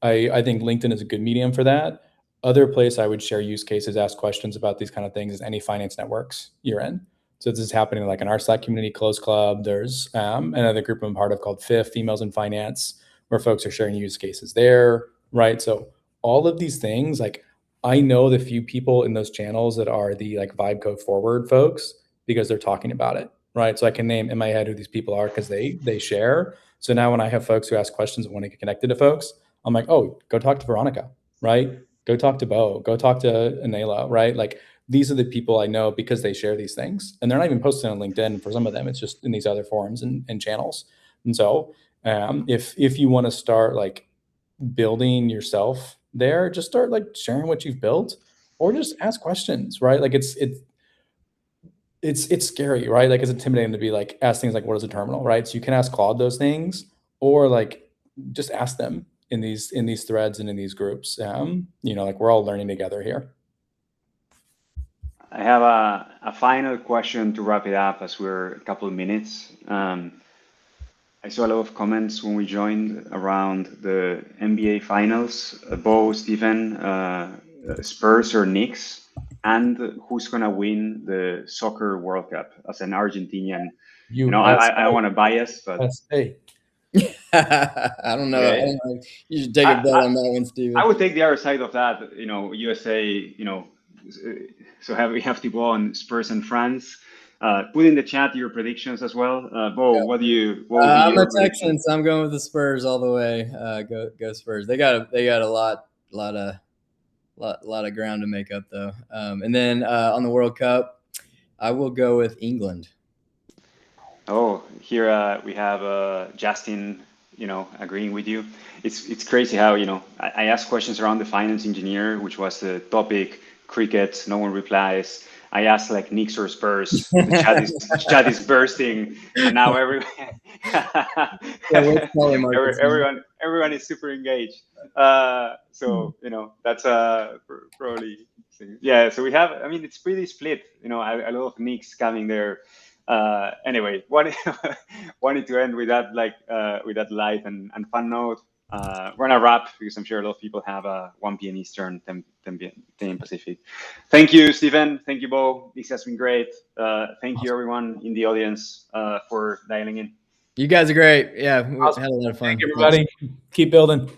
I think LinkedIn is a good medium for that. Other place I would share use cases, ask questions about these kind of things is any finance networks you're in. So this is happening like in our Slack community, Close Club. There's another group I'm part of called FIF, Females in Finance, where folks are sharing use cases there, right? So all of these things, like, I know the few people in those channels that are the like vibe code forward folks because they're talking about it, right? So I can name in my head who these people are because they share. So now when I have folks who ask questions and want to get connected to folks, I'm like, oh, go talk to Veronica, right? Go talk to Bo, go talk to Anela, right? Like, these are the people I know because they share these things, and they're not even posting on LinkedIn. For some of them, it's just in these other forums and channels. And so if you want to start like building yourself there, just start like sharing what you've built, or just ask questions, right? Like, it's scary, right? Like, it's intimidating to be like, ask things like, what is a terminal, right? So you can ask Claude those things, or like just ask them in these threads and in these groups. You know, like, we're all learning together here. I have a final question to wrap it up, as we're a couple of minutes. I saw a lot of comments when we joined around the NBA finals. Bo, Stephen, Spurs or Knicks, and who's gonna win the soccer World Cup. As an Argentinian, you know, I don't want to bias, but I don't know. Okay. I don't know. You should take a bet on that one, Steven. I would take the other side of that. You know, USA. You know, so we have to go on Spurs and France. Put in the chat your predictions as well. Bo, what do you? What would be I'm your a Texan, so I'm going with the Spurs all the way. Go Spurs. They got a lot of ground to make up though. And then on the World Cup, I will go with England. Oh, here we have Justin, you know, agreeing with you. It's crazy how, you know, I asked questions around the finance engineer, which was the topic. Cricket, no one replies. I asked like Knicks or Spurs. The chat is bursting, and now everyone is super engaged. So you know, that's probably, yeah. So we have, I mean, it's pretty split. You know, a lot of Knicks coming there. Anyway, wanted to end with that, like with that light and fun note. We're gonna wrap because I'm sure a lot of people have 1 p.m. Eastern, 10 p.m. Pacific. Thank you, Stephen. Thank you, Bo. This has been great. Thank you, everyone in the audience, for dialing in. You guys are great. Yeah, we had a lot of fun. Thank you, everybody. Keep building.